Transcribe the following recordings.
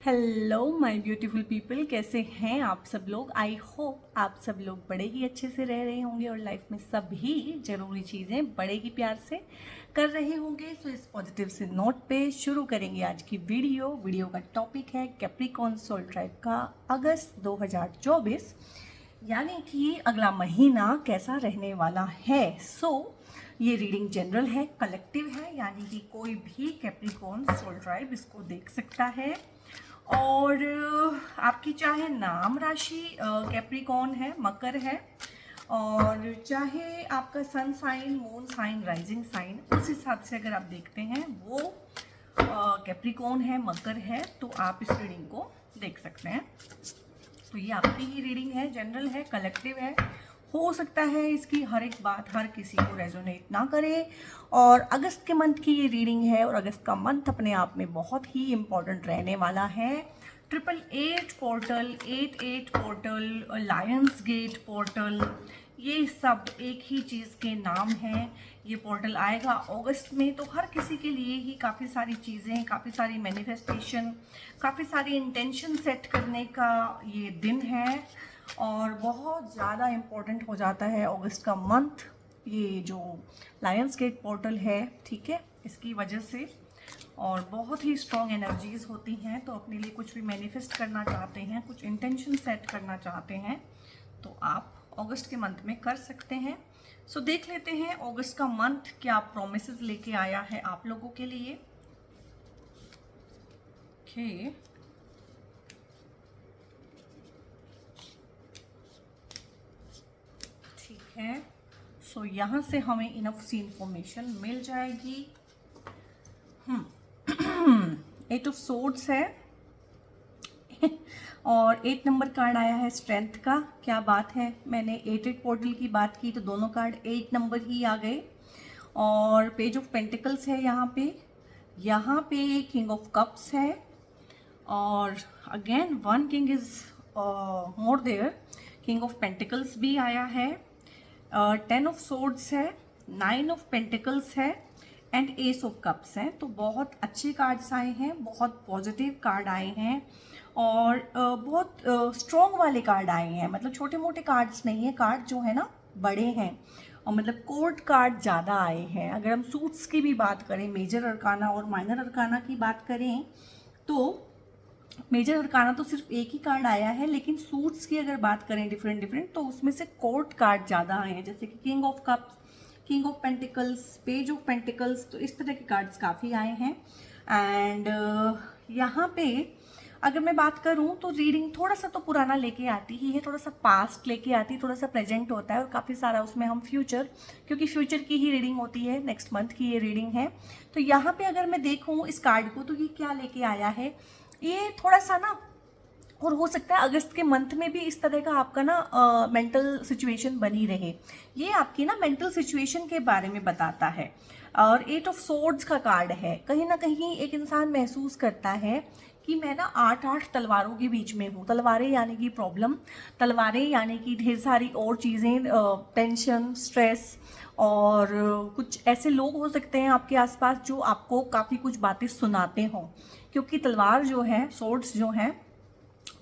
Hello my beautiful people, कैसे हैं आप सब लोग। आई होप आप सब लोग बड़े ही अच्छे से रह रहे होंगे और लाइफ में सभी ज़रूरी चीज़ें बड़े ही प्यार से कर रहे होंगे। सो इस पॉजिटिव से नोट पे शुरू करेंगे आज की वीडियो का टॉपिक है कैप्रिकॉर्न सोल ट्राइब का अगस्त 2024, यानी कि अगला महीना कैसा रहने वाला है। ये रीडिंग जनरल है, कलेक्टिव है, यानी कि कोई भी कैप्रिकॉर्न सोल ट्राइब इसको देख सकता है। और आपकी चाहे नाम राशि कैप्रिकॉर्न है, मकर है, और चाहे आपका sun sign, moon sign, rising sign, उस हिसाब से अगर आप देखते हैं वो कैप्रिकॉर्न है, मकर है, तो आप इस रीडिंग को देख सकते हैं। तो ये आपकी ही रीडिंग है, जनरल है, कलेक्टिव है। हो सकता है इसकी हर एक बात हर किसी को रेजोनेट ना करे। और अगस्त के मंथ की ये रीडिंग है और अगस्त का मंथ अपने आप में बहुत ही इम्पोर्टेंट रहने वाला है। 888 portal, 88 portal, Lions gate portal, ये सब एक ही चीज़ के नाम हैं। ये पोर्टल आएगा अगस्त में, तो हर किसी के लिए ही काफ़ी सारी चीज़ें, काफ़ी सारी मैनिफेस्टेशन, काफ़ी सारी इंटेंशन सेट करने का ये दिन है और बहुत ज़्यादा इम्पोर्टेंट हो जाता है अगस्त का मंथ, ये जो लायंस गेट पोर्टल है, ठीक है, इसकी वजह से। और बहुत ही स्ट्रॉन्ग एनर्जीज होती हैं, तो अपने लिए कुछ भी मैनिफेस्ट करना चाहते हैं, कुछ इंटेंशन सेट करना चाहते हैं, तो आप अगस्त के मंथ में कर सकते हैं। सो देख लेते हैं अगस्त का मंथ क्या प्रोमिसेस लेके आया है आप लोगों के लिए। ओके, ठीक है। सो यहाँ से हमें इनफ सी इंफॉर्मेशन मिल जाएगी। 8 ऑफ सोर्ड्स है और 8 नंबर कार्ड आया है स्ट्रेंथ का। क्या बात है, मैंने 8 पोर्टल की बात की तो दोनों कार्ड 8 नंबर ही आ गए। और पेज ऑफ पेंटिकल्स है यहाँ पे किंग ऑफ कप्स है और again one king is more there, king of pentacles भी आया है। 10 ऑफ सोर्ड्स है, 9 ऑफ पेंटिकल्स है एंड एस ऑफ कप्स है। तो बहुत अच्छे कार्ड्स आए हैं, बहुत पॉजिटिव कार्ड आए हैं और बहुत स्ट्रॉन्ग वाले कार्ड आए हैं। मतलब छोटे मोटे कार्ड्स नहीं है, कार्ड जो है ना बड़े हैं और मतलब कोर्ट कार्ड ज़्यादा आए हैं। अगर हम सूट्स की भी बात करें, मेजर अरकाना और माइनर अरकाना की बात करें, तो मेजर अरकाना तो सिर्फ एक ही कार्ड आया है, लेकिन सूट्स की अगर बात करें डिफरेंट तो उसमें से कोर्ट कार्ड ज़्यादा आए हैं, जैसे कि king of cups, king of pentacles, page of pentacles, तो इस तरह के कार्ड्स काफ़ी आए हैं। एंड यहाँ पे अगर मैं बात करूँ तो रीडिंग थोड़ा सा तो पुराना लेके आती ही है, थोड़ा सा पास्ट लेके आती है, थोड़ा सा प्रेजेंट होता है और काफ़ी सारा उसमें हम फ्यूचर, क्योंकि फ्यूचर की ही रीडिंग होती है, नेक्स्ट मंथ की ये रीडिंग है। तो यहाँ पे अगर मैं देखूँ इस कार्ड को तो ये क्या लेके आया है, ये थोड़ा सा ना, और हो सकता है अगस्त के मंथ में भी इस तरह का आपका ना मेंटल सिचुएशन बनी रहे। ये आपकी ना मेंटल सिचुएशन के बारे में बताता है। और 8 ऑफ सोर्ड्स का कार्ड है, कहीं ना कहीं एक इंसान महसूस करता है कि मैं ना 8 तलवारों के बीच में हूँ। तलवारें यानी कि प्रॉब्लम, तलवारें यानी कि ढेर सारी और चीज़ें, टेंशन, स्ट्रेस, और कुछ ऐसे लोग हो सकते हैं आपके आसपास जो आपको काफ़ी कुछ बातें सुनाते हों, क्योंकि तलवार जो है, सोर्ड्स जो हैं,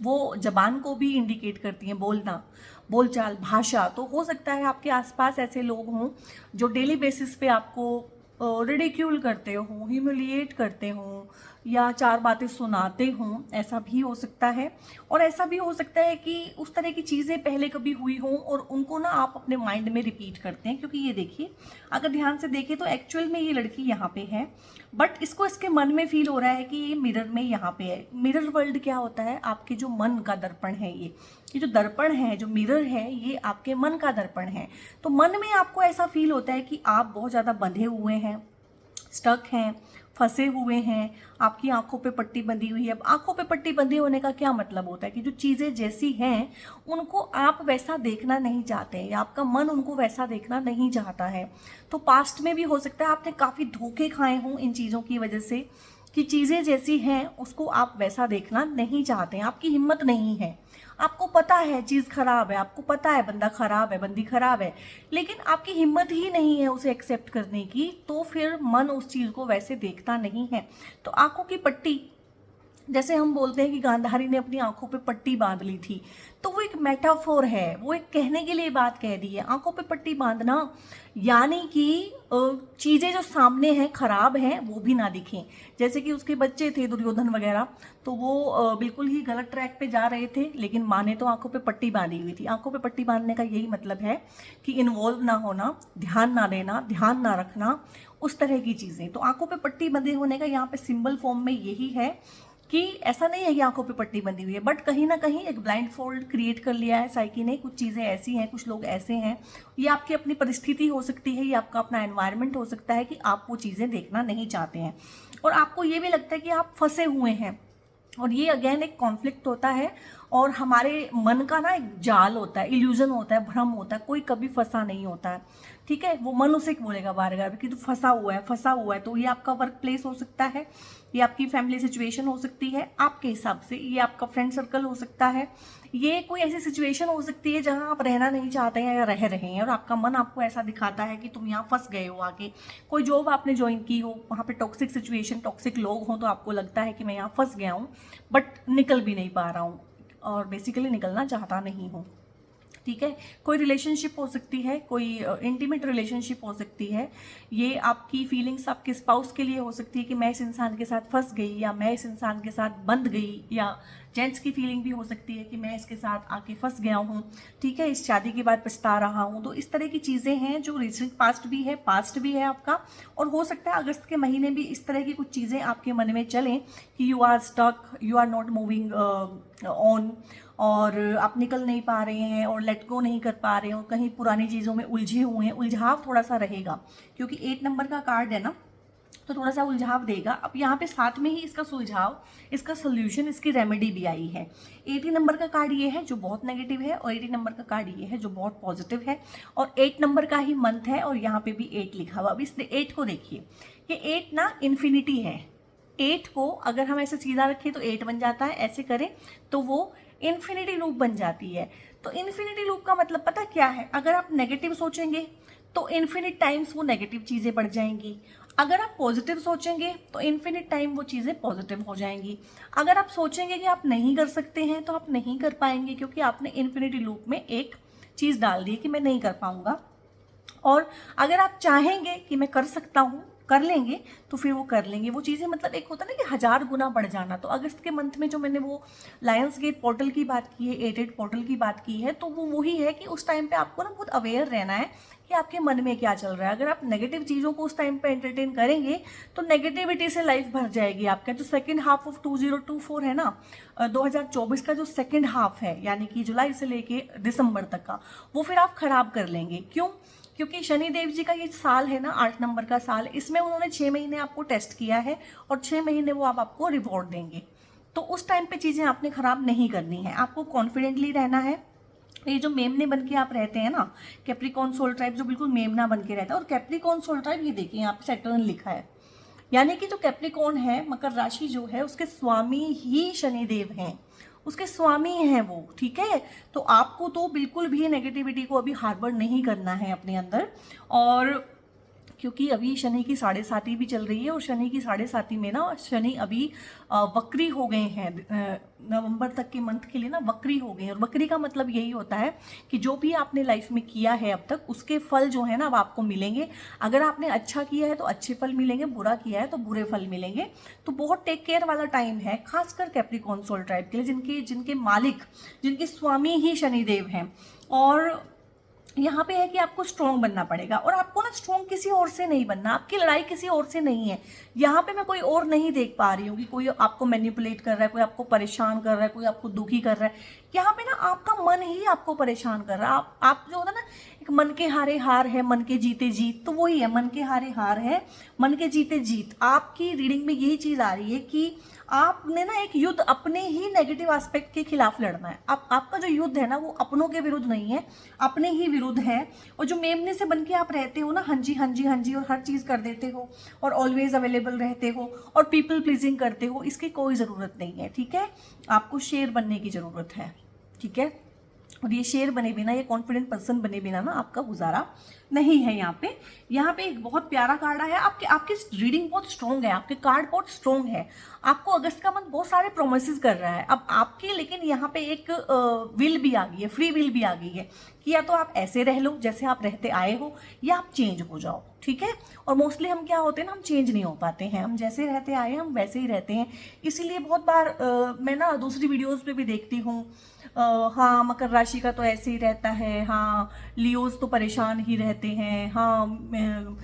वो जबान को भी इंडिकेट करती हैं, बोलना, बोलचाल, भाषा। तो हो सकता है आपके आसपास ऐसे लोग हों जो डेली बेसिस पे आपको रिडिक्यूल करते हों, ह्यूमिलिएट करते हों या 4 बातें सुनाते हों, ऐसा भी हो सकता है। और ऐसा भी हो सकता है कि उस तरह की चीज़ें पहले कभी हुई हों और उनको ना आप अपने माइंड में रिपीट करते हैं। क्योंकि ये देखिए, अगर ध्यान से देखें तो एक्चुअल में ये लड़की यहाँ पे है, बट इसको इसके मन में फील हो रहा है कि ये मिरर में यहाँ पे है। मिरर वर्ल्ड क्या होता है, आपके जो मन का दर्पण है, ये जो दर्पण है, जो मिरर है, ये आपके मन का दर्पण है। तो मन में आपको ऐसा फील होता है कि आप बहुत ज़्यादा बंधे हुए हैं, स्टक हैं, फंसे हुए हैं, आपकी आंखों पे पट्टी बंधी हुई है। अब आंखों पे पट्टी बंधी होने का क्या मतलब होता है कि जो चीज़ें जैसी हैं उनको आप वैसा देखना नहीं चाहते या आपका मन उनको वैसा देखना नहीं चाहता है। तो पास्ट में भी हो सकता है आपने काफ़ी धोखे खाए हों इन चीज़ों की वजह से, कि चीज़ें जैसी हैं उसको आप वैसा देखना नहीं चाहते हैं, आपकी हिम्मत नहीं है। आपको पता है चीज़ खराब है, आपको पता है बंदा खराब है, बंदी खराब है, लेकिन आपकी हिम्मत ही नहीं है उसे एक्सेप्ट करने की, तो फिर मन उस चीज़ को वैसे देखता नहीं है। तो आंखों की पट्टी जैसे हम बोलते हैं कि गांधारी ने अपनी आंखों पे पट्टी बांध ली थी, तो वो एक मेटाफोर है, वो एक कहने के लिए बात कह दी है। आंखों पे पट्टी बांधना यानी कि चीज़ें जो सामने हैं खराब हैं वो भी ना दिखें। जैसे कि उसके बच्चे थे दुर्योधन वगैरह, तो वो बिल्कुल ही गलत ट्रैक पे जा रहे थे, लेकिन माँ ने तो आंखों पे पट्टी बांधी हुई थी। आंखों पे पट्टी बांधने का यही मतलब है कि इन्वॉल्व ना होना, ध्यान ना देना, ध्यान ना रखना, उस तरह की चीज़ें। तो आंखों पे पट्टी बंधे होने का यहाँ पे सिंबल फॉर्म में यही है कि ऐसा नहीं है कि आंखों पे पट्टी बंधी हुई है, बट कहीं ना कहीं एक ब्लाइंड फोल्ड क्रिएट कर लिया है साइकी ने। कुछ चीज़ें ऐसी हैं, कुछ लोग ऐसे हैं, ये आपकी अपनी परिस्थिति हो सकती है, ये आपका अपना एनवायरनमेंट हो सकता है कि आप वो चीज़ें देखना नहीं चाहते हैं और आपको ये भी लगता है कि आप फंसे हुए हैं। और ये अगेन एक कॉन्फ्लिक्ट होता है और हमारे मन का ना एक जाल होता है, इल्यूजन होता है, भ्रम होता है, कोई कभी फंसा नहीं होता है। ठीक है, वो मन उसे बोलेगा बार बार कि तू फंसा हुआ है, फंसा हुआ है। तो ये आपका वर्क प्लेस हो सकता है, ये आपकी फैमिली सिचुएशन हो सकती है आपके हिसाब से, ये आपका फ्रेंड सर्कल हो सकता है, ये कोई ऐसी सिचुएशन हो सकती है जहां आप रहना नहीं चाहते हैं या रह रहे हैं और आपका मन आपको ऐसा दिखाता है कि तुम यहाँ फंस गए हो आगे। कोई जॉब आपने ज्वाइन की हो, वहाँ पे टॉक्सिक सिचुएशन, टॉक्सिक लोग हों, तो आपको लगता है कि मैं यहाँ फंस गया हूँ बट निकल भी नहीं पा रहा हूँ और बेसिकली निकलना चाहता नहीं हूँ। ठीक है, कोई रिलेशनशिप हो सकती है, कोई इंटीमेट रिलेशनशिप हो सकती है। ये आपकी फीलिंग्स आपके स्पाउस के लिए हो सकती है कि मैं इस इंसान के साथ फंस गई या मैं इस इंसान के साथ बंध गई, या जेंट्स की फीलिंग भी हो सकती है कि मैं इसके साथ आके फंस गया हूँ। ठीक है, इस शादी के बाद पछता रहा हूँ। तो इस तरह की चीज़ें हैं जो रिसेंट पास्ट भी है, पास्ट भी है आपका, और हो सकता है अगस्त के महीने भी इस तरह की कुछ चीज़ें आपके मन में चलें कि you are stuck, you are not moving on, और आप निकल नहीं पा रहे हैं और लेट गो नहीं कर पा रहे हो, कहीं पुरानी चीज़ों में उलझे हुए हैं। उलझाव थोड़ा सा रहेगा क्योंकि 8 नंबर का कार्ड है ना, तो थोड़ा सा उलझाव देगा। अब यहाँ पे साथ में ही इसका सुलझाव, इसका सोल्यूशन, इसकी रेमेडी भी आई है। 80 नंबर का कार्ड ये है जो बहुत नेगेटिव है और 80 नंबर का कार्ड ये है जो बहुत पॉजिटिव है, और 8 नंबर का ही मंथ है और यहाँ पे भी 8 लिखा हुआ। अब इस 8 को देखिए, ये 8 ना इन्फिनिटी है। 8 को अगर हम ऐसे सीधा रखें तो 8 बन जाता है, ऐसे करें तो वो इन्फिनिटी लूप बन जाती है। तो इन्फिनिटी लूप का मतलब पता क्या है, अगर आप नेगेटिव सोचेंगे तो इन्फिनिट टाइम्स वो नेगेटिव चीज़ें बढ़ जाएंगी, अगर आप पॉजिटिव सोचेंगे तो इन्फिनिट टाइम वो चीज़ें पॉजिटिव हो जाएंगी। अगर आप सोचेंगे कि आप नहीं कर सकते हैं तो आप नहीं कर पाएंगे, क्योंकि आपने इन्फिनिटी लूप में एक चीज़ डाल दी कि मैं नहीं कर पाऊंगा। और अगर आप चाहेंगे कि मैं कर सकता हूँ, कर लेंगे, तो फिर वो कर लेंगे। वो चीज़ें मतलब एक होता है ना कि 1000 गुना बढ़ जाना। तो अगस्त के मंथ में जो मैंने वो लायंस गेट पोर्टल की बात की है, 88 पोर्टल की बात की है, तो वो वही है कि उस टाइम पे आपको ना बहुत अवेयर रहना है कि आपके मन में क्या चल रहा है। अगर आप नेगेटिव चीज़ों को उस टाइम पे एंटरटेन करेंगे तो नेगेटिविटी से लाइफ भर जाएगी आपका। जो सेकेंड हाफ ऑफ 2024 है ना, 2024 का जो सेकेंड हाफ है, यानी कि जुलाई से लेके दिसंबर तक का, वो फिर आप खराब कर लेंगे। क्यों? क्योंकि शनिदेव जी का ये साल है ना, 8 नंबर का साल, इसमें उन्होंने 6 महीने आपको टेस्ट किया है और 6 महीने वो आपको रिवॉर्ड देंगे। तो उस टाइम पे चीज़ें आपने खराब नहीं करनी है, आपको कॉन्फिडेंटली रहना है। ये जो मेमने बन के आप रहते हैं ना, कैप्रिकॉर्न सोल ट्राइब जो बिल्कुल मेमना बन के रहता है, और कैप्रिकॉर्न सोल ट्राइब ये देखिए यहाँ पे सैटर्न लिखा है, यानी कि जो कैप्रिकॉर्न है, मकर राशि जो है, उसके स्वामी ही शनिदेव हैं, उसके स्वामी हैं वो। ठीक है, तो आपको तो बिल्कुल भी नेगेटिविटी को अभी हार्बर नहीं करना है अपने अंदर। और क्योंकि अभी शनि की 7.5 भी चल रही है और शनि की 7.5 में ना शनि अभी वक्री हो गए हैं, नवंबर तक के मंथ के लिए ना वक्री हो गए हैं। और वक्री का मतलब यही होता है कि जो भी आपने लाइफ में किया है अब तक, उसके फल जो है ना अब आपको मिलेंगे। अगर आपने अच्छा किया है तो अच्छे फल मिलेंगे, बुरा किया है तो बुरे फल मिलेंगे। तो बहुत टेक केयर वाला टाइम है, खासकर कैप्रिकॉर्न सोल ट्राइब के लिए, जिनके मालिक, जिनके स्वामी ही शनिदेव हैं। और यहाँ पे है कि आपको स्ट्रॉन्ग बनना पड़ेगा, और आपको ना स्ट्रॉन्ग किसी और से नहीं बनना, आपकी लड़ाई किसी और से नहीं है। यहाँ पे मैं कोई और नहीं देख पा रही हूँ कि कोई आपको मैनिपुलेट कर रहा है, कोई आपको परेशान कर रहा है, कोई आपको दुखी कर रहा है। यहाँ पे ना आपका मन ही आपको परेशान कर रहा है। आप जो होता है ना, एक मन के हारे हार है, मन के जीते जीत, तो वही है, मन के हारे हार है, मन के जीते जीत। आपकी रीडिंग में यही चीज़ आ रही है कि आपने ना एक युद्ध अपने ही नेगेटिव एस्पेक्ट के खिलाफ लड़ना है। आपका जो युद्ध है ना, वो अपनों के विरुद्ध नहीं है, अपने ही विरुद्ध है। और जो मेमने से बनके आप रहते हो ना, हाँ जी हाँ जी हाँ जी, और हर चीज़ कर देते हो और ऑलवेज अवेलेबल रहते हो और पीपल प्लीजिंग करते हो, इसकी कोई ज़रूरत नहीं है। ठीक है, आपको शेर बनने की ज़रूरत है। ठीक है, और ये शेर बने बिना, ये कॉन्फिडेंट पर्सन बने बिना ना आपका गुजारा नहीं है। यहाँ पे एक बहुत प्यारा कार्ड आया है। आपकी रीडिंग बहुत स्ट्रॉन्ग है, आपके कार्ड बहुत स्ट्रॉन्ग है। आपको अगस्त का मंथ बहुत सारे प्रोमिसेस कर रहा है अब आपकी, लेकिन यहाँ पे एक विल भी आ गई है, फ्री विल भी आ गई है कि या तो आप ऐसे रह लो जैसे आप रहते आए हो, या आप चेंज हो जाओ, ठीक है। और मोस्टली हम क्या होते हैं ना, हम चेंज नहीं हो पाते हैं, हम जैसे रहते आए हैं हम वैसे ही रहते हैं। इसीलिए बहुत बार मैं ना दूसरी वीडियोस पे भी देखती हूँ, हाँ मकर राशि का तो ऐसे ही रहता है, हाँ लियोज तो परेशान ही रहते हैं, हाँ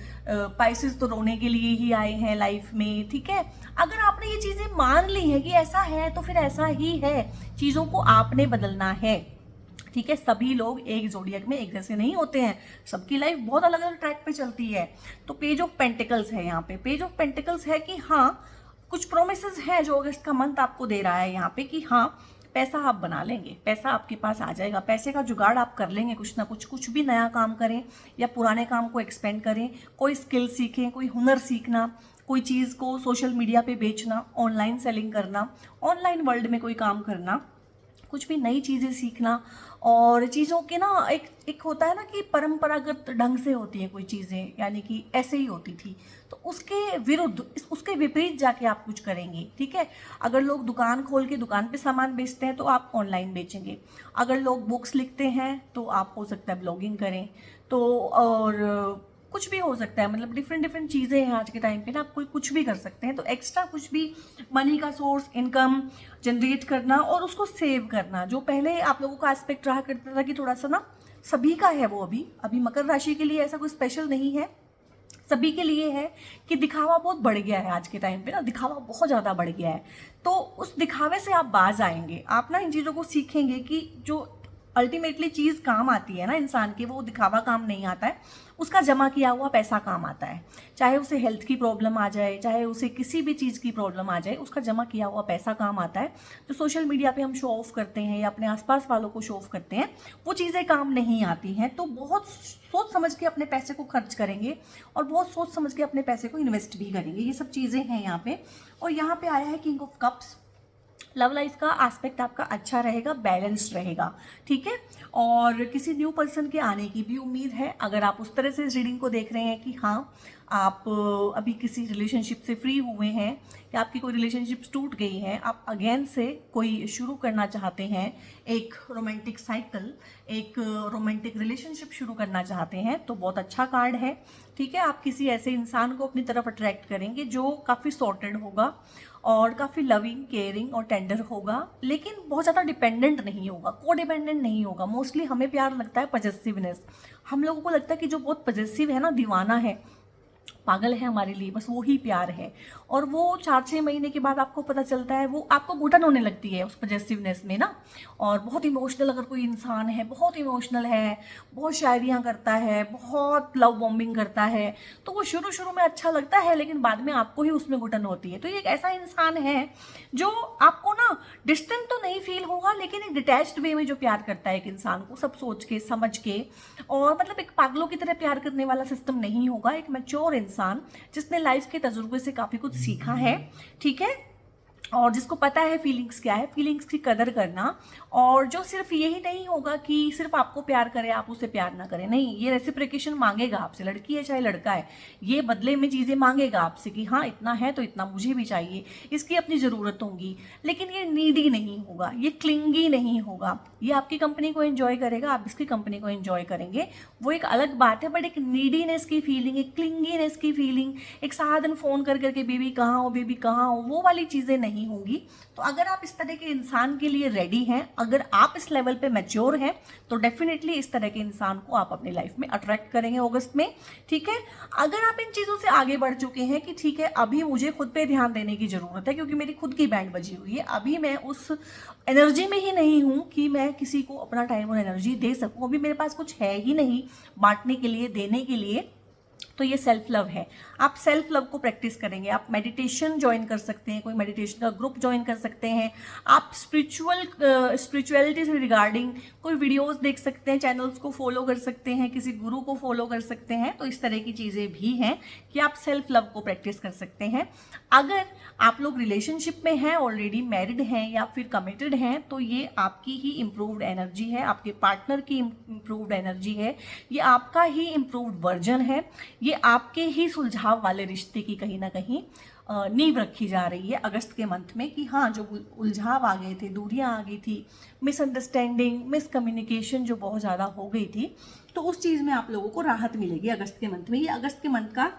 पाइसेस तो रोने के लिए ही आए हैं लाइफ में, ठीक है। अगर आपने ये चीज़ें मान ली हैं कि ऐसा है तो फिर ऐसा ही है, चीज़ों को आपने बदलना है, ठीक है। सभी लोग एक जोडियक में एक जैसे नहीं होते हैं, सबकी लाइफ बहुत अलग अलग ट्रैक पे चलती है। तो पेज ऑफ पेंटिकल्स है यहाँ पे, पेज ऑफ पेंटिकल्स है कि हाँ कुछ प्रोमिसेस हैं जो अगस्त का मंथ आपको दे रहा है यहाँ पे कि हाँ पैसा आप बना लेंगे, पैसा आपके पास आ जाएगा, पैसे का जुगाड़ आप कर लेंगे, कुछ ना कुछ भी नया काम करें या पुराने काम को एक्सपेंड करें, कोई स्किल सीखें, कोई हुनर सीखना, कोई चीज़ को सोशल मीडिया पे बेचना, ऑनलाइन सेलिंग करना, ऑनलाइन वर्ल्ड में कोई काम करना, कुछ भी नई चीज़ें सीखना। और चीज़ों के ना एक होता है ना कि परंपरागत ढंग से होती है कोई चीज़ें, यानी कि ऐसे ही होती थी, तो उसके विरुद्ध, उसके विपरीत जाके आप कुछ करेंगे, ठीक है। अगर लोग दुकान खोल के दुकान पे सामान बेचते हैं तो आप ऑनलाइन बेचेंगे, अगर लोग बुक्स लिखते हैं तो आप हो सकता है ब्लॉगिंग करें, तो और कुछ भी हो सकता है, मतलब डिफरेंट चीज़ें हैं आज के टाइम पे ना, आप कोई कुछ भी कर सकते हैं। तो एक्स्ट्रा कुछ भी मनी का सोर्स, इनकम जनरेट करना और उसको सेव करना, जो पहले आप लोगों का एस्पेक्ट रहा करता था कि थोड़ा सा ना सभी का है वो, अभी मकर राशि के लिए ऐसा कोई स्पेशल नहीं है, सभी के लिए है कि दिखावा बहुत बढ़ गया है आज के टाइम पे ना, दिखावा बहुत ज़्यादा बढ़ गया है। तो उस दिखावे से आप बाज आएंगे, आप ना इन चीज़ों को सीखेंगे कि जो अल्टीमेटली चीज़ काम आती है ना इंसान की, वो दिखावा काम नहीं आता है, उसका जमा किया हुआ पैसा काम आता है। चाहे उसे हेल्थ की प्रॉब्लम आ जाए, चाहे उसे किसी भी चीज़ की प्रॉब्लम आ जाए, उसका जमा किया हुआ पैसा काम आता है। जो सोशल मीडिया पे हम शो ऑफ करते हैं या अपने आसपास वालों को शो ऑफ करते हैं, वो चीज़ें काम नहीं आती हैं। तो बहुत सोच समझ के अपने पैसे को खर्च करेंगे और बहुत सोच समझ के अपने पैसे को इन्वेस्ट भी करेंगे, ये सब चीज़ें हैं यहाँ पे। और यहाँ पे आया है king of cups, love life का एस्पेक्ट आपका अच्छा रहेगा, बैलेंस्ड रहेगा, ठीक है। और किसी न्यू पर्सन के आने की भी उम्मीद है, अगर आप उस तरह से इस रीडिंग को देख रहे हैं कि हाँ आप अभी किसी रिलेशनशिप से फ्री हुए हैं या आपकी कोई रिलेशनशिप टूट गई है, आप अगेन से कोई शुरू करना चाहते हैं, एक रोमांटिक साइकिल, एक रोमांटिक रिलेशनशिप शुरू करना चाहते हैं, तो बहुत अच्छा कार्ड है, ठीक है। आप किसी ऐसे इंसान को अपनी तरफ अट्रैक्ट करेंगे जो काफ़ी सॉर्टेड होगा और काफ़ी लविंग, केयरिंग और टेंडर होगा, लेकिन बहुत ज़्यादा डिपेंडेंट नहीं होगा, को डिपेंडेंट नहीं होगा। मोस्टली हमें प्यार लगता है पजेसिवनेस, हम लोगों को लगता है कि जो बहुत पजेसिव है ना, दीवाना है, पागल है हमारे लिए, बस वो ही प्यार है। और वो 4-6 महीने के बाद आपको पता चलता है, वो आपको घुटन होने लगती है उस पजेसिवनेस में ना। और बहुत इमोशनल अगर कोई इंसान है, बहुत इमोशनल है, बहुत शायरियाँ करता है, बहुत लव बॉम्बिंग करता है, तो वो शुरू में अच्छा लगता है, लेकिन बाद में आपको ही उसमें घुटन होती है। तो ये एक ऐसा इंसान है जो आपको ना डिस्टेंट तो नहीं फील होगा, लेकिन एक डिटैच्ड वे में जो प्यार करता है एक इंसान को, सब सोच के समझ के, और मतलब एक पागलों की तरह प्यार करने वाला सिस्टम नहीं होगा। एक मैच्योर इंसान जिसने लाइफ के तजुर्बे से काफ़ी कुछ सीखा है, ठीक है, और जिसको पता है फीलिंग्स क्या है, फीलिंग्स की कदर करना। और जो सिर्फ यही नहीं होगा कि सिर्फ आपको प्यार करे, आप उसे प्यार ना करें, नहीं, ये रेसिप्रिकेशन मांगेगा आपसे, लड़की है चाहे लड़का है, ये बदले में चीज़ें मांगेगा आपसे कि हाँ इतना है तो इतना मुझे भी चाहिए, इसकी अपनी ज़रूरत होगी, लेकिन ये नीडी नहीं होगा, ये क्लिंगी नहीं होगा, ये आपकी कंपनी को एंजॉय करेगा, आप इसकी कंपनी को एंजॉय करेंगे, वो एक अलग बात है। बट एक नीडीनेस की फीलिंग, एक क्लिंगीनेस की फीलिंग, एक सारा दिन फ़ोन कर करके बेबी कहाँ हो, बेबी कहाँ हो, वो वाली चीज़ें नहीं होंगी। तो अगर आप इस तरह के इंसान के लिए रेडी हैं, अगर आप इस लेवल पे मैच्योर हैं, तो डेफिनेटली इस तरह के इंसान को आप अपनी लाइफ में अट्रैक्ट करेंगे अगस्त में, ठीक है। अगर आप इन चीज़ों से आगे बढ़ चुके हैं कि ठीक है अभी मुझे खुद पे ध्यान देने की ज़रूरत है क्योंकि मेरी खुद की बैंड बजी हुई है, अभी मैं उस एनर्जी में ही नहीं हूँ कि मैं किसी को अपना टाइम और एनर्जी दे सकूँ, अभी मेरे पास कुछ है ही नहीं बांटने के लिए, देने के लिए, तो ये सेल्फ लव है। आप सेल्फ लव को प्रैक्टिस करेंगे, आप मेडिटेशन ज्वाइन कर सकते हैं, कोई मेडिटेशन का ग्रुप ज्वाइन कर सकते हैं, आप स्पिरिचुअलिटी से रिगार्डिंग कोई वीडियोस देख सकते हैं, चैनल्स को फॉलो कर सकते हैं, किसी गुरु को फॉलो कर सकते हैं। तो इस तरह की चीज़ें भी हैं कि आप सेल्फ लव को प्रैक्टिस कर सकते हैं। अगर आप लोग रिलेशनशिप में हैं, ऑलरेडी मैरिड हैं या फिर कमिटेड हैं, तो ये आपकी ही इम्प्रूव्ड एनर्जी है, आपके पार्टनर की इम्प्रूव्ड एनर्जी है, ये आपका ही इम्प्रूव्ड वर्जन है, ये आपके ही सुलझाव वाले रिश्ते की कहीं ना कहीं नींव रखी जा रही है अगस्त के मंथ में। कि हाँ, जो उलझाव आ गए थे, दूरियां आ गई थी, मिसअंडरस्टैंडिंग, मिसकम्युनिकेशन जो बहुत ज़्यादा हो गई थी, तो उस चीज़ में आप लोगों को राहत मिलेगी अगस्त के मंथ में। ये अगस्त के मंथ का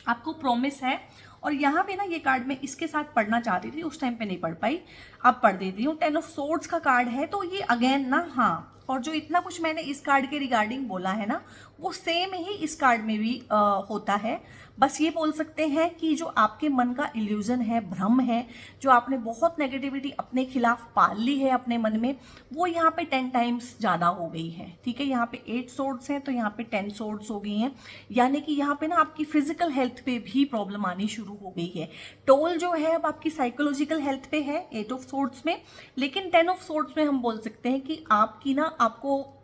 आपको प्रॉमिस है। और यहाँ पे ना ये कार्ड मैं इसके साथ पढ़ना चाहती थी, उस टाइम पे नहीं पढ़ पाई, अब पढ़ देती हूँ। 10 ऑफ सोर्ड्स का कार्ड है, तो ये अगेन ना, हाँ, और जो इतना कुछ मैंने इस कार्ड के रिगार्डिंग बोला है ना, वो सेम ही इस कार्ड में भी होता है। बस ये बोल सकते हैं कि जो आपके मन का इल्यूजन है, भ्रम है, जो आपने बहुत नेगेटिविटी अपने खिलाफ पाल ली है अपने मन में, वो यहाँ पे 10 टाइम्स ज़्यादा हो गई है। ठीक है, यहाँ पे 8 सोर्ड्स हैं, तो यहाँ पे 10 सोर्ड्स हो गई हैं। यानी कि यहाँ पे ना आपकी फिजिकल हेल्थ पे भी प्रॉब्लम आनी शुरू हो गई है। टोल जो है अब आपकी साइकोलॉजिकल हेल्थ पे है 8 ऑफ सोर्ड्स में, लेकिन 10 ऑफ सोर्ड्स में हम बोल सकते हैं कि आपको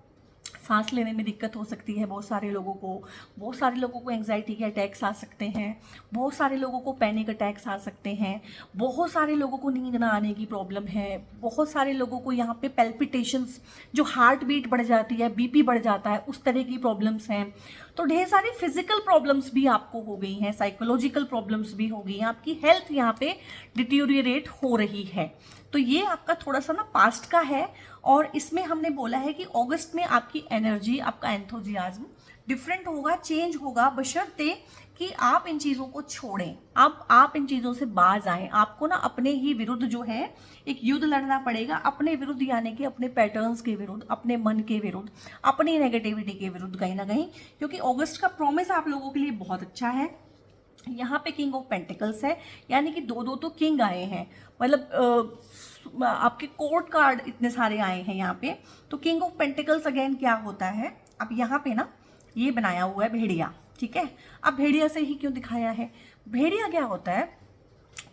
सांस लेने में दिक्कत हो सकती है। बहुत सारे लोगों को एंग्जाइटी के अटैक्स आ सकते हैं, बहुत सारे लोगों को पैनिक अटैक्स आ सकते हैं, बहुत सारे लोगों को नींद ना आने की प्रॉब्लम है, बहुत सारे लोगों को यहाँ पे पैल्पिटेशंस, जो हार्ट बीट बढ़ जाती है, बीपी बढ़ जाता है, उस तरह की प्रॉब्लम्स हैं। तो ढेर सारी फिजिकल प्रॉब्लम्स भी आपको हो गई हैं, साइकोलॉजिकल प्रॉब्लम्स भी हो गई हैं, आपकी हेल्थ यहाँ पे डिटीरियरेट हो रही है। तो ये आपका थोड़ा सा ना पास्ट का है। और इसमें हमने बोला है कि अगस्त में आपकी एनर्जी, आपका एंथुजियाज्म डिफरेंट होगा, चेंज होगा, बशर्ते कि आप इन चीज़ों को छोड़ें। अब आप इन चीज़ों से बाज आएं। आपको ना अपने ही विरुद्ध जो है एक युद्ध लड़ना पड़ेगा, अपने विरुद्ध, यानी कि अपने पैटर्न्स के विरुद्ध, अपने मन के विरुद्ध, अपनी नेगेटिविटी के विरुद्ध कहीं ना कहीं। क्योंकि अगस्त का प्रॉमिस आप लोगों के लिए बहुत अच्छा है। यहाँ पे किंग ऑफ पेंटिकल्स है, यानी कि दो तो किंग आए हैं, मतलब आपके कोर्ट कार्ड इतने सारे आए हैं यहाँ पे। तो किंग ऑफ पेंटिकल्स अगेन क्या होता है, अब यहाँ पे ना ये बनाया हुआ है भेड़िया। ठीक है, अब भेड़िया से ही क्यों दिखाया है, भेड़िया क्या होता है,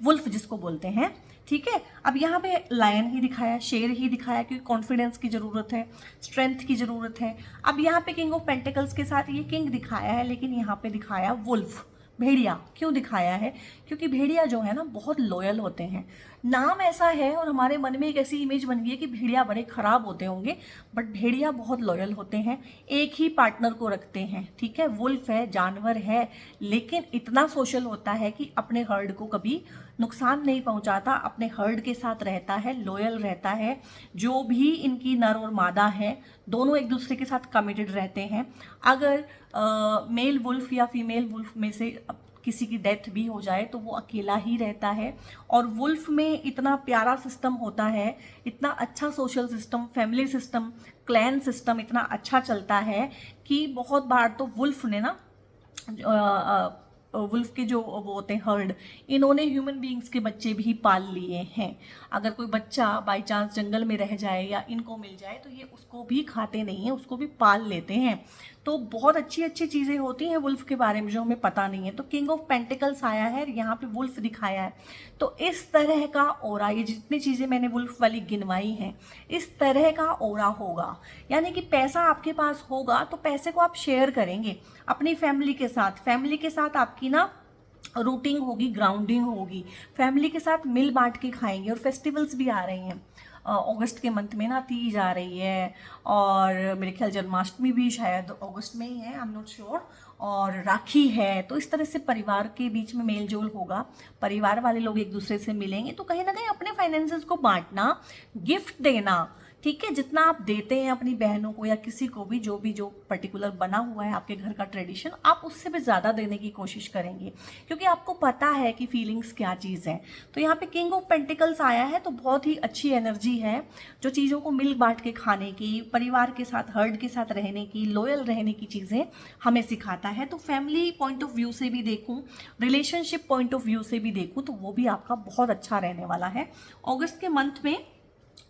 वुल्फ जिसको बोलते हैं। ठीक है, अब यहाँ पे लायन ही दिखाया, शेर ही दिखाया, क्योंकि कॉन्फिडेंस की ज़रूरत है, स्ट्रेंथ की ज़रूरत है। अब यहाँ पे किंग ऑफ पेंटिकल्स के साथ ये किंग दिखाया है, लेकिन यहाँ पे दिखाया वुल्फ, भेड़िया क्यों दिखाया है, क्योंकि भेड़िया जो है ना बहुत लॉयल होते हैं। नाम ऐसा है और हमारे मन में एक ऐसी इमेज बन गई है कि भेड़िया बड़े खराब होते होंगे, बट भेड़िया बहुत लॉयल होते हैं, एक ही पार्टनर को रखते हैं। ठीक है, वुल्फ है, जानवर है, लेकिन इतना सोशल होता है कि अपने हर्ड को कभी नुकसान नहीं पहुंचाता, अपने हर्ड के साथ रहता है, लॉयल रहता है। जो भी इनकी नर और मादा है, दोनों एक दूसरे के साथ कमिटेड रहते हैं। अगर मेल वुल्फ या फीमेल वुल्फ में से किसी की डेथ भी हो जाए तो वो अकेला ही रहता है। और वुल्फ में इतना प्यारा सिस्टम होता है, इतना अच्छा social system, family system, clan system इतना अच्छा चलता है कि बहुत बार तो वुल्फ ने ना वुल्फ के जो वो होते हैं हर्ड, इन्होंने ह्यूमन बींग्स के बच्चे भी पाल लिए हैं। अगर कोई बच्चा बाई चांस जंगल में रह जाए या इनको मिल जाए तो ये उसको भी खाते नहीं हैं, उसको भी पाल लेते हैं। तो बहुत अच्छी अच्छी चीज़ें होती हैं वुल्फ के बारे में जो हमें पता नहीं है। तो किंग ऑफ पेंटिकल्स आया है, यहाँ पे वुल्फ दिखाया है। तो इस तरह का ओरा, ये जितनी चीज़ें मैंने वुल्फ वाली गिनवाई हैं, इस तरह का ओरा होगा। यानी कि पैसा आपके पास होगा तो पैसे को आप शेयर करेंगे अपनी फैमिली के साथ। फैमिली के साथ आपकी ना रूटिंग होगी, ग्राउंडिंग होगी, फैमिली के साथ मिल बांट के खाएंगे। और फेस्टिवल्स भी आ रही हैं अगस्त के मंथ में ना, तीज आ रही है और मेरे ख्याल जन्माष्टमी भी शायद अगस्त में ही है, आई एम नॉट श्योर, और राखी है। तो इस तरह से परिवार के बीच में मेल जोल होगा, परिवार वाले लोग एक दूसरे से मिलेंगे। तो कहीं ना कहीं अपने फाइनेंसेस को बांटना, गिफ्ट देना, ठीक है, जितना आप देते हैं अपनी बहनों को या किसी को भी, जो पर्टिकुलर बना हुआ है आपके घर का ट्रेडिशन, आप उससे भी ज़्यादा देने की कोशिश करेंगे, क्योंकि आपको पता है कि फीलिंग्स क्या चीज़ है। तो यहाँ पे किंग ऑफ पेंटिकल्स आया है, तो बहुत ही अच्छी एनर्जी है जो चीज़ों को मिल बांट के खाने की, परिवार के साथ, हर्ड के साथ रहने की, लॉयल रहने की चीज़ें हमें सिखाता है। तो फैमिली पॉइंट ऑफ व्यू से भी देखूँ, रिलेशनशिप पॉइंट ऑफ व्यू से भी देखूँ, तो वो भी आपका बहुत अच्छा रहने वाला है। अगस्त के मंथ में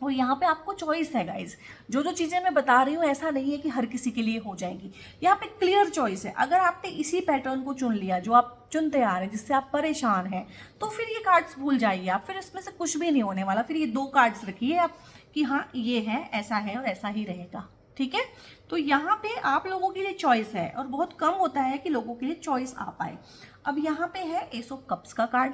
और यहाँ पे आपको चॉइस है गाइज। जो जो चीज़ें मैं बता रही हूँ ऐसा नहीं है कि हर किसी के लिए हो जाएंगी। यहाँ पे क्लियर चॉइस है। अगर आपने इसी पैटर्न को चुन लिया जो आप चुनते आ रहे हैं, जिससे आप परेशान हैं, तो फिर ये कार्ड्स भूल जाइए आप, फिर इसमें से कुछ भी नहीं होने वाला। फिर ये 2 कार्ड्स रखिए आप कि हाँ ये है, ऐसा है और ऐसा ही रहेगा, ठीक है। तो यहाँ पे आप लोगों के लिए चॉइस है और बहुत कम होता है कि लोगों के लिए चॉइस आ पाए। अब यहाँ पे है एस ऑफ कप्स का कार्ड।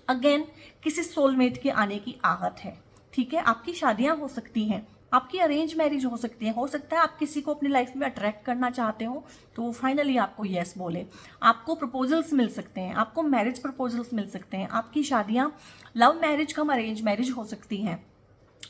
अगेन किसी सोलमेट के आने की आहट है, ठीक है। आपकी शादियां हो सकती हैं, आपकी अरेंज मैरिज हो सकती है। हो सकता है आप किसी को अपनी लाइफ में अट्रैक्ट करना चाहते हो तो वो फाइनली आपको यस बोले। आपको प्रपोजल्स मिल सकते हैं, आपको मैरिज प्रपोजल्स मिल सकते हैं। आपकी शादियां लव मैरिज कम अरेंज मैरिज हो सकती हैं।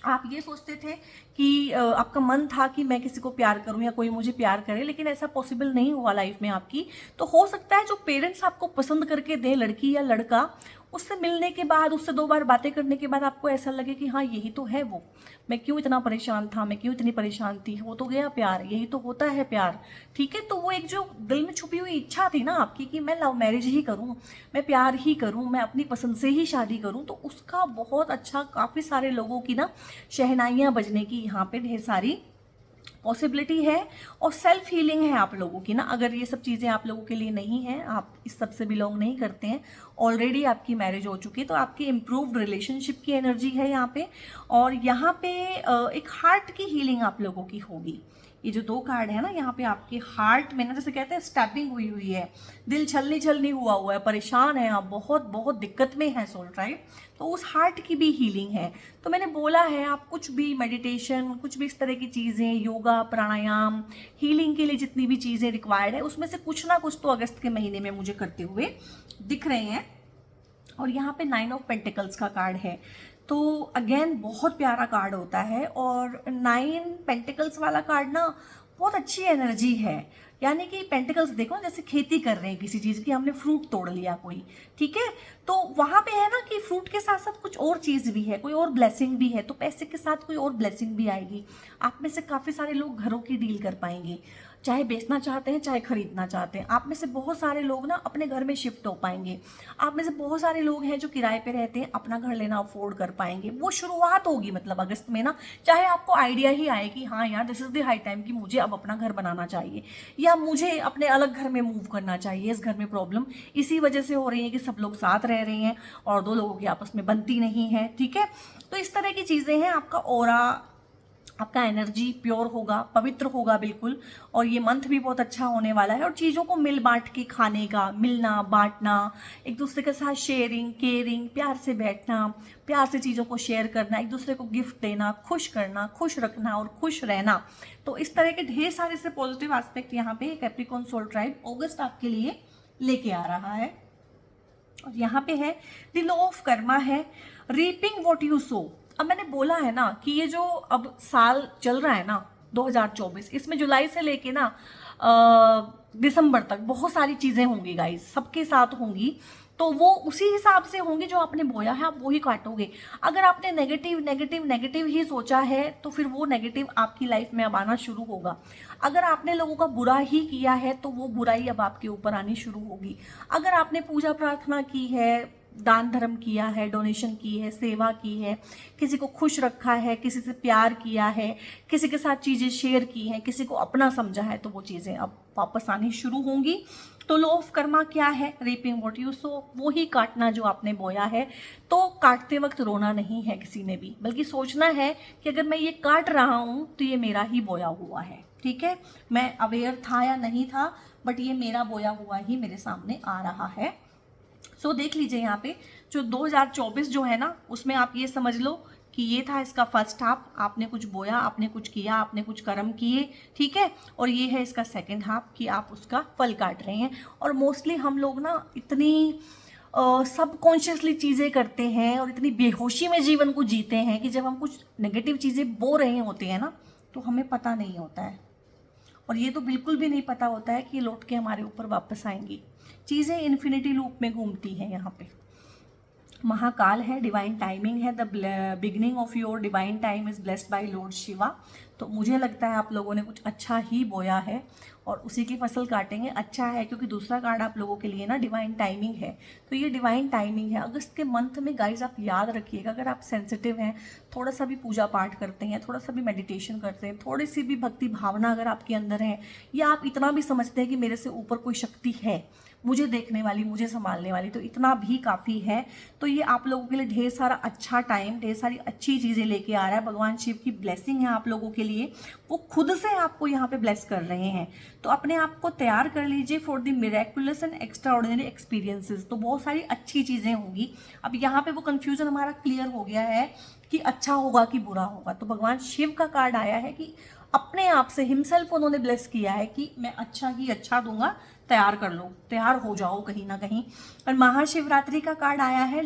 आप ये सोचते थे कि आपका मन था कि मैं किसी को प्यार करूं या कोई मुझे प्यार करे, लेकिन ऐसा पॉसिबल नहीं हुआ लाइफ में आपकी। तो हो सकता है जो पेरेंट्स आपको पसंद करके दें, लड़की या लड़का, उससे मिलने के बाद, उससे 2 बार बातें करने के बाद आपको ऐसा लगे कि हाँ यही तो है वो, मैं क्यों इतना परेशान था, मैं क्यों इतनी परेशान थी, हो तो गया प्यार, यही तो होता है प्यार, ठीक है। तो वो एक जो दिल में छुपी हुई इच्छा थी ना आपकी कि मैं लव मैरिज ही करूं, मैं प्यार ही करूं, मैं अपनी पसंद से ही शादी करूं, तो उसका बहुत अच्छा काफ़ी सारे लोगों की ना शहनाइयाँ बजने की यहाँ पे ढेर सारी पॉसिबिलिटी है। और सेल्फ हीलिंग है आप लोगों की ना। अगर ये सब चीज़ें आप लोगों के लिए नहीं है, आप इस सब से बिलोंग नहीं करते हैं, ऑलरेडी आपकी मैरिज हो चुकी है, तो आपकी इम्प्रूव्ड रिलेशनशिप की एनर्जी है यहाँ पे। और यहाँ पे एक हार्ट की हीलिंग आप लोगों की होगी। ये जो 2 कार्ड है ना, यहाँ पे आपके हार्ट में ना, जैसे कहते हैं स्टैबिंग हुई हुई है, दिल छलनी छलनी हुआ है, परेशान है आप, बहुत बहुत दिक्कत में है सोल ट्राइब, तो उस हार्ट की भी हीलिंग है। तो मैंने बोला है आप कुछ भी मेडिटेशन, कुछ भी इस तरह की चीज़ें, योगा, प्राणायाम, हीलिंग के लिए जितनी भी चीज़ें रिक्वायर्ड है, उसमें से कुछ ना कुछ तो अगस्त के महीने में मुझे करते हुए दिख रहे हैं। और यहाँ पे 9 ऑफ पेंटिकल्स का कार्ड है। तो अगेन बहुत प्यारा कार्ड होता है। और 9 पेंटिकल्स वाला कार्ड ना बहुत अच्छी एनर्जी है। यानी कि पेंटिकल्स देखो, जैसे खेती कर रहे हैं किसी चीज़ की, हमने फ्रूट तोड़ लिया कोई, ठीक है, तो वहाँ पे है ना कि फ्रूट के साथ साथ कुछ और चीज़ भी है, कोई और ब्लेसिंग भी है, तो पैसे के साथ कोई और ब्लेसिंग भी आएगी। आप में से काफ़ी सारे लोग घरों की डील कर पाएंगे, चाहे बेचना चाहते हैं चाहे खरीदना चाहते हैं। आप में से बहुत सारे लोग ना अपने घर में शिफ्ट हो पाएंगे। आप में से बहुत सारे लोग हैं जो किराए पे रहते हैं, अपना घर लेना अफोर्ड कर पाएंगे। वो शुरुआत होगी मतलब अगस्त में ना। चाहे आपको आइडिया ही आए कि हाँ यार this is the high time कि मुझे अब अपना घर बनाना चाहिए, या मुझे अपने अलग घर में मूव करना चाहिए, इस घर में प्रॉब्लम इसी वजह से हो रही है कि सब लोग साथ रह रहे हैं और 2 लोगों की आपस में बनती नहीं है, ठीक है। तो इस तरह की चीज़ें हैं। आपका ऑरा, आपका एनर्जी प्योर होगा, पवित्र होगा बिल्कुल। और ये मंथ भी बहुत अच्छा होने वाला है। और चीज़ों को मिल बांट के खाने का, मिलना बांटना, एक दूसरे के साथ शेयरिंग, केयरिंग, प्यार से बैठना, प्यार से चीज़ों को शेयर करना, एक दूसरे को गिफ्ट देना, खुश करना, खुश रखना और खुश रहना। तो इस तरह के ढेर सारे से पॉजिटिव एस्पेक्ट यहाँ पे कैप्रिकॉर्न सोल ट्राइब अगस्त आपके लिए लेके आ रहा है। और यहाँ पे है द लॉ ऑफ कर्मा है, रीपिंग व्हाट यू सो। अब मैंने बोला है ना कि ये जो अब साल चल रहा है ना 2024, इसमें जुलाई से लेके ना दिसंबर तक बहुत सारी चीज़ें होंगी गाइस, सबके साथ होंगी। तो वो उसी हिसाब से होंगे, जो आपने बोया है आप वो ही काटोगे। अगर आपने नेगेटिव नेगेटिव नेगेटिव ही सोचा है तो फिर वो नेगेटिव आपकी लाइफ में अब आना शुरू होगा। अगर आपने लोगों का बुरा ही किया है तो वो बुराई अब आपके ऊपर आनी शुरू होगी। अगर आपने पूजा प्रार्थना की है, दान धर्म किया है, डोनेशन की है, सेवा की है, किसी को खुश रखा है, किसी से प्यार किया है, किसी के साथ चीज़ें शेयर की हैं, किसी को अपना समझा है, तो वो चीज़ें अब वापस आनी शुरू होंगी। तो लॉ ऑफ कर्मा क्या है? रीपिंग व्हाट यू सो, वो ही काटना जो आपने बोया है। तो काटते वक्त रोना नहीं है किसी ने भी, बल्कि सोचना है कि अगर मैं ये काट रहा हूँ तो ये मेरा ही बोया हुआ है, ठीक है। मैं अवेयर था या नहीं था, बट ये मेरा बोया हुआ ही मेरे सामने आ रहा है। सो देख लीजिए यहाँ पे जो 2024 जो है ना, उसमें आप ये समझ लो कि ये था इसका फर्स्ट हाफ। आपने कुछ बोया, आपने कुछ किया, आपने कुछ कर्म किए, ठीक है। और ये है इसका सेकंड हाफ कि आप उसका फल काट रहे हैं। और मोस्टली हम लोग ना इतनी सबकॉन्शियसली चीज़ें करते हैं और इतनी बेहोशी में जीवन को जीते हैं कि जब हम कुछ नेगेटिव चीज़ें बो रहे होते हैं ना, तो हमें पता नहीं होता है। और ये तो बिल्कुल भी नहीं पता होता है कि लौट के हमारे ऊपर वापस आएंगी। चीज़ें इन्फिनिटी लूप में घूमती हैं। यहाँ पे महाकाल है, डिवाइन टाइमिंग है, the beginning of your divine time is blessed by Lord Shiva. तो मुझे लगता है आप लोगों ने कुछ अच्छा ही बोया है और उसी की फसल काटेंगे। अच्छा है क्योंकि दूसरा कार्ड आप लोगों के लिए ना डिवाइन टाइमिंग है। तो ये डिवाइन टाइमिंग है अगस्त के मंथ में। गाइज आप याद रखिएगा, अगर आप सेंसिटिव हैं थोड़ा सा भी पूजा पाठ करते हैं, थोड़ा सा भी मेडिटेशन करते हैं, थोड़ी सी भी भक्ति भावना अगर आपके अंदर है, या आप इतना भी समझते हैं कि मेरे से ऊपर कोई शक्ति है मुझे देखने वाली, मुझे संभालने वाली, तो इतना भी काफ़ी है। तो ये आप लोगों के लिए ढेर सारा अच्छा टाइम, ढेर सारी अच्छी चीज़ें लेके आ रहा है। भगवान शिव की ब्लेसिंग है आप लोगों के लिए, वो खुद से आपको यहाँ पे ब्लेस कर रहे हैं। तो अपने आप को तैयार कर लीजिए for the miraculous and extra ordinary experiences. तो बहुत सारी अच्छी चीज़ें होंगी। अब यहाँ पे वो कन्फ्यूजन हमारा क्लियर हो गया है कि अच्छा होगा कि बुरा होगा। तो भगवान शिव का कार्ड आया है कि अपने आप से हिमसेल्फ उन्होंने ब्लेस किया है कि मैं अच्छा ही अच्छा दूंगा, तैयार कर लो, तैयार हो जाओ कहीं ना कहीं। और महाशिवरात्रि का कार्ड आया है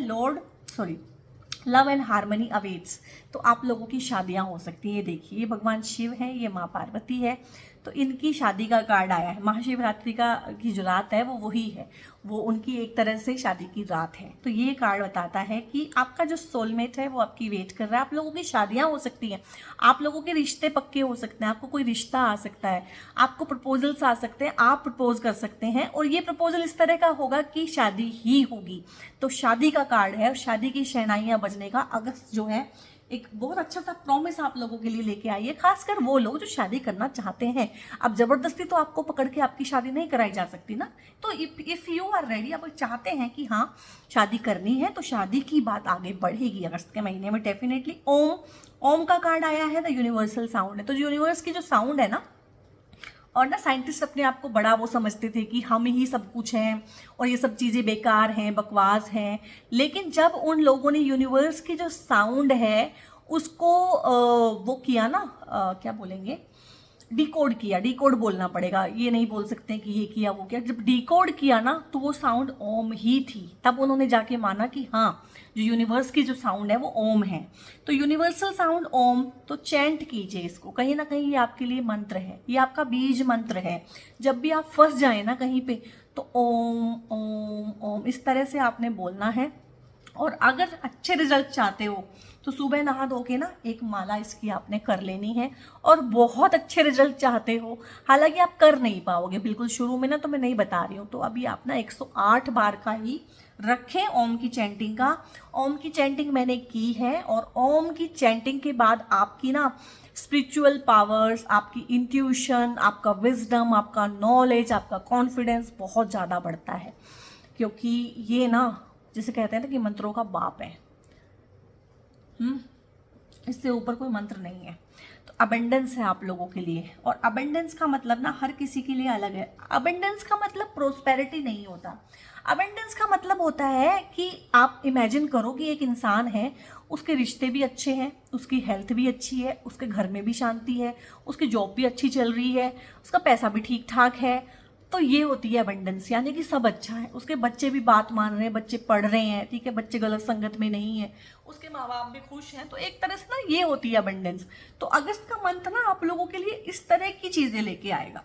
लव एंड हार्मनी अवेट्स। तो आप लोगों की शादियां हो सकती है। देखिए ये भगवान शिव है, ये माँ पार्वती है, तो इनकी शादी का कार्ड आया है। महाशिवरात्रि की जो रात है वो वही है, वो उनकी एक तरह से शादी की रात है। तो ये कार्ड बताता है कि आपका जो सोलमेट है वो आपकी वेट कर रहा है। आप लोगों की शादियां हो सकती हैं, आप लोगों के रिश्ते पक्के हो सकते हैं, आपको कोई रिश्ता आ सकता है, आपको प्रपोजल्स आ सकते हैं, आप प्रपोज कर सकते हैं। और ये प्रपोजल इस तरह का होगा कि शादी ही होगी। तो शादी का कार्ड है और शादी की शहनाइयां बजने का अगस्त जो है एक बहुत अच्छा सा प्रॉमिस आप लोगों के लिए लेके आई है, खासकर वो लोग जो शादी करना चाहते हैं। अब जबरदस्ती तो आपको पकड़ के आपकी शादी नहीं कराई जा सकती ना। तो इफ यू आर रेडी, आप चाहते हैं कि हाँ शादी करनी है, तो शादी की बात आगे बढ़ेगी अगस्त के महीने में डेफिनेटली। ओम का कार्ड आया है, द यूनिवर्सल साउंड है। तो यूनिवर्स की जो साउंड है ना, और ना साइंटिस्ट अपने आप को बड़ा वो समझते थे कि हम ही सब कुछ हैं और ये सब चीज़ें बेकार हैं, बकवास हैं। लेकिन जब उन लोगों ने यूनिवर्स की जो साउंड है उसको वो किया ना, क्या बोलेंगे, डिकोड किया, डिकोड बोलना पड़ेगा, ये नहीं बोल सकते कि ये किया वो किया। जब डिकोड किया ना तो वो साउंड ओम ही थी। तब उन्होंने जाके माना कि हाँ जो यूनिवर्स की जो साउंड है वो ओम है। तो यूनिवर्सल साउंड ओम, तो चैंट कीजिए इसको। कहीं ना कहीं ये आपके लिए मंत्र है, ये आपका बीज मंत्र है। जब भी आप फंस जाए ना कहीं पे, तो ओम ओम ओम इस तरह से आपने बोलना है। और अगर अच्छे रिजल्ट चाहते हो तो सुबह नहा धो के ना एक माला इसकी आपने कर लेनी है। और बहुत अच्छे रिजल्ट चाहते हो, हालांकि आप कर नहीं पाओगे बिल्कुल शुरू में ना, तो मैं नहीं बता रही हूँ, तो अभी आप ना 108 बार का ही रखें ओम की चैंटिंग का। ओम की चैंटिंग मैंने की है, और ओम की चैंटिंग के बाद आपकी ना स्पिरिचुअल पावर्स, आपकी इंट्यूशन, आपका विजडम, आपका नॉलेज, आपका कॉन्फिडेंस बहुत ज़्यादा बढ़ता है। क्योंकि ये ना जिसे कहते हैं ना कि मंत्रों का बाप है, इससे ऊपर कोई मंत्र नहीं है। तो अबेंडेंस है आप लोगों के लिए। और अबेंडेंस का मतलब ना हर किसी के लिए अलग है। अबेंडेंस का मतलब प्रोस्पेरिटी नहीं होता। अबेंडेंस का मतलब होता है कि आप इमेजिन करो कि एक इंसान है, उसके रिश्ते भी अच्छे हैं, उसकी हेल्थ भी अच्छी है, उसके घर में भी शांति है, उसकी जॉब भी अच्छी चल रही है, उसका पैसा भी ठीक ठाक है। तो ये होती है अबंडेंस, यानी कि सब अच्छा है, उसके बच्चे भी बात मान रहे हैं, बच्चे पढ़ रहे हैं, ठीक है, बच्चे गलत संगत में नहीं है, उसके माँ बाप भी खुश हैं। तो एक तरह से ना ये होती है अबंडेंस। तो अगस्त का मंथ ना आप लोगों के लिए इस तरह की चीजें लेके आएगा।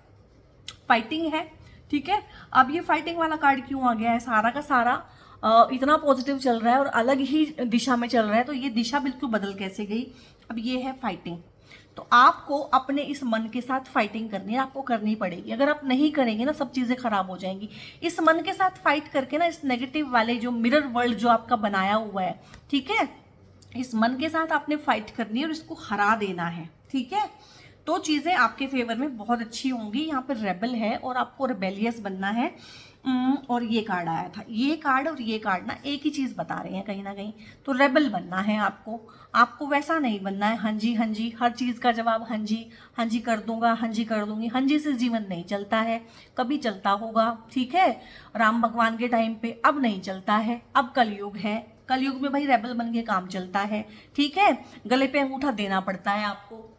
फाइटिंग है, ठीक है। अब ये फाइटिंग वाला कार्ड क्यों आ गया है? सारा का सारा इतना पॉजिटिव चल रहा है और अलग ही दिशा में चल रहा है, तो ये दिशा बिल्कुल बदल कैसे गई? अब ये है फाइटिंग। तो आपको अपने इस मन के साथ फाइटिंग करनी है, आपको करनी पड़ेगी। अगर आप नहीं करेंगे ना, सब चीज़ें खराब हो जाएंगी। इस मन के साथ फाइट करके ना, इस नेगेटिव वाले जो मिरर वर्ल्ड जो आपका बनाया हुआ है, ठीक है, इस मन के साथ आपने फाइट करनी है और इसको हरा देना है, ठीक है। तो चीज़ें आपके फेवर में बहुत अच्छी होंगी। यहाँ पर रेबल है और आपको रेबेलियस बनना है। और ये कार्ड आया था, ये कार्ड और ये कार्ड ना एक ही चीज़ बता रहे हैं कहीं ना कहीं। तो रेबल बनना है आपको वैसा नहीं बनना है हाँ जी हर चीज़ का जवाब हाँ जी कर दूंगा, हाँ जी कर दूंगी। हाँ जी से जीवन नहीं चलता है, कभी चलता होगा, ठीक है। राम भगवान के टाइम पे, अब नहीं चलता है, अब कलयुग है। कलयुग में भाई रेबल बन के काम चलता है, ठीक है। गले पे अंगूठा देना पड़ता है आपको,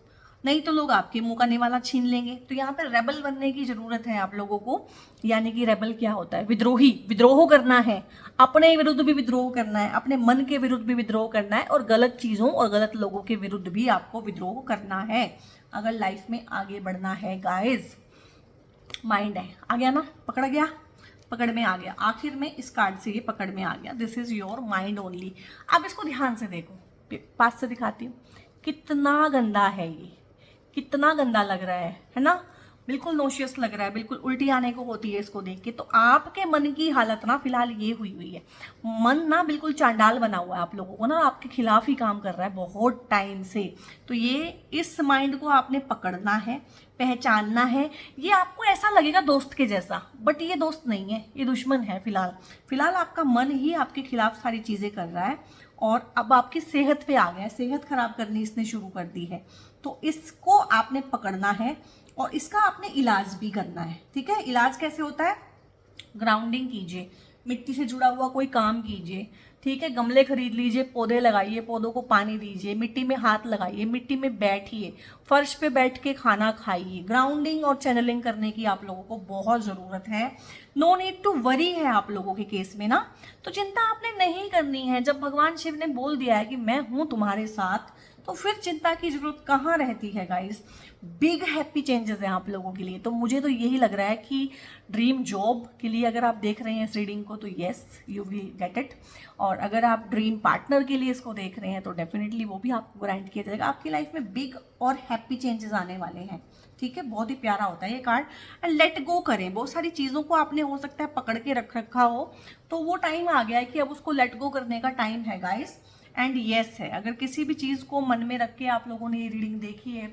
नहीं तो लोग आपके मुंह का निवाला छीन लेंगे। तो यहाँ पे रेबल बनने की जरूरत है आप लोगों को। यानी कि रेबल क्या होता है? विद्रोही। विद्रोह करना है, अपने विरुद्ध भी विद्रोह करना है, अपने मन के विरुद्ध भी विद्रोह करना है, और गलत चीजों और गलत लोगों के विरुद्ध भी आपको विद्रोह करना है अगर लाइफ में आगे बढ़ना है गाइज। माइंड है, आ गया ना, पकड़ गया, पकड़ में आ गया। आखिर में इस कार्ड से ये पकड़ में आ गया। This is your mind only. अब इसको ध्यान से देखो, पास से दिखाती हूँ। कितना गंदा है ये, कितना गंदा लग रहा है ना। बिल्कुल नोशियस लग रहा है, बिल्कुल उल्टी आने को होती है इसको देख के। तो आपके मन की हालत ना फिलहाल ये हुई है, मन ना बिल्कुल चांडाल बना हुआ है आप लोगों को ना, आपके खिलाफ ही काम कर रहा है बहुत टाइम से। तो ये इस माइंड को आपने पकड़ना है, पहचानना है। ये आपको ऐसा लगेगा दोस्त के जैसा, बट ये दोस्त नहीं है, ये दुश्मन है। फिलहाल आपका मन ही आपके खिलाफ सारी चीज़ें कर रहा है और अब आपकी सेहत पे आ गया है, सेहत खराब करनी इसने शुरू कर दी है। तो इसको आपने पकड़ना है और इसका आपने इलाज भी करना है, ठीक है। इलाज कैसे होता है? ग्राउंडिंग कीजिए, मिट्टी से जुड़ा हुआ कोई काम कीजिए, ठीक है। गमले खरीद लीजिए, पौधे लगाइए, पौधों को पानी दीजिए, मिट्टी में हाथ लगाइए, मिट्टी में बैठिए, फर्श पे बैठ के खाना खाइए। ग्राउंडिंग और चैनलिंग करने की आप लोगों को बहुत ज़रूरत है। नो नीड टू वरी है आप लोगों के केस में ना, तो चिंता आपने नहीं करनी है। जब भगवान शिव ने बोल दिया है कि मैं हूँ तुम्हारे साथ, तो फिर चिंता की जरूरत कहाँ रहती है गाइस। बिग हैप्पी चेंजेस हैं आप लोगों के लिए। तो मुझे तो यही लग रहा है कि ड्रीम जॉब के लिए अगर आप देख रहे हैं इस रीडिंग को, तो yes you will get it. और अगर आप ड्रीम पार्टनर के लिए इसको देख रहे हैं तो डेफिनेटली वो भी आपको ग्रांट किया जाएगा। आपकी लाइफ में बिग और हैप्पी चेंजेस आने वाले हैं, ठीक है। बहुत ही प्यारा होता है ये कार्ड। एंड लेट गो करें, बहुत सारी चीज़ों को आपने हो सकता है पकड़ के रख रखा हो, तो वो टाइम आ गया है कि अब उसको लेट गो करने का टाइम है गाइस। एंड येस है, अगर किसी भी चीज़ को मन में रख के आप लोगों ने ये रीडिंग देखी है,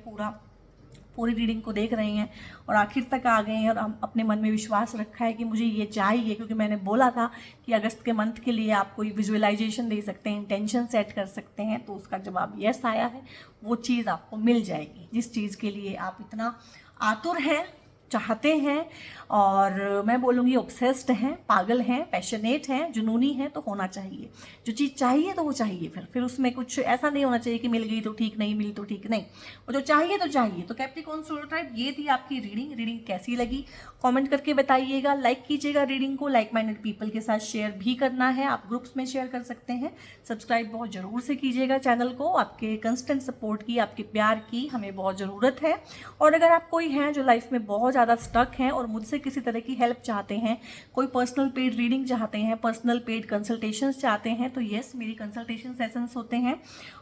पूरी रीडिंग को देख रहे हैं और आखिर तक आ गए हैं और हम अपने मन में विश्वास रखा है कि मुझे ये चाहिए, क्योंकि मैंने बोला था कि अगस्त के मंथ के लिए आप कोई विजुअलाइजेशन दे सकते हैं, इंटेंशन सेट कर सकते हैं, तो उसका जवाब यस आया है। वो चीज़ आपको मिल जाएगी जिस चीज़ के लिए आप इतना आतुर हैं, चाहते हैं, और मैं बोलूँगी ऑब्सेस्ड हैं, पागल हैं, पैशनेट हैं, जुनूनी हैं। तो होना चाहिए, जो चीज़ चाहिए तो वो चाहिए। फिर उसमें कुछ ऐसा नहीं होना चाहिए कि मिल गई तो ठीक, नहीं मिली तो ठीक, नहीं, वो जो चाहिए तो चाहिए। तो कैप्रिकॉर्न सोल टाइप, ये थी आपकी रीडिंग कैसी लगी कमेंट करके बताइएगा। लाइक कीजिएगा रीडिंग को, लाइक माइंडेड पीपल के साथ शेयर भी करना है, आप ग्रुप्स में शेयर कर सकते हैं। सब्सक्राइब बहुत ज़रूर से कीजिएगा चैनल को, आपके कंस्टेंट सपोर्ट की, आपके प्यार की हमें बहुत ज़रूरत है। और अगर आप कोई हैं जो लाइफ में बहुत ज़्यादा स्टक हैं और मुझसे किसी तरह की हेल्प चाहते हैं, कोई पर्सनल पेड रीडिंग चाहते हैं, पर्सनल पेड कंसल्टेशंस चाहते हैं, तो येस मेरी कंसल्टेशन सेशंस होते हैं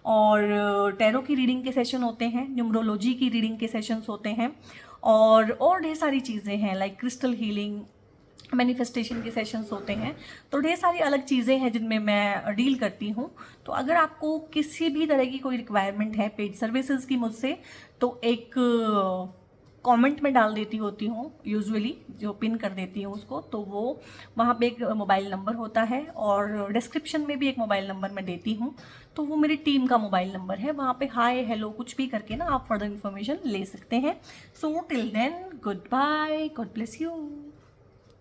और टैरो की रीडिंग के सेशन होते हैं, न्यूमरोलॉजी की रीडिंग के सेशंस होते हैं और ढेर सारी चीज़ें हैं लाइक क्रिस्टल हीलिंग, मैनिफेस्टेशन के सेशंस होते हैं। तो ढेर सारी अलग चीज़ें हैं जिनमें मैं डील करती हूँ। तो अगर आपको किसी भी तरह की कोई रिक्वायरमेंट है पेड सर्विसेज की मुझसे, तो एक कमेंट में डाल देती होती हूँ, यूजुअली जो पिन कर देती हूँ उसको, तो वो वहाँ पे एक मोबाइल नंबर होता है और डिस्क्रिप्शन में भी एक मोबाइल नंबर मैं देती हूँ, तो वो मेरी टीम का मोबाइल नंबर है। वहाँ पे हाय हेलो कुछ भी करके ना आप फर्दर इन्फॉर्मेशन ले सकते हैं। So till then goodbye, God bless you.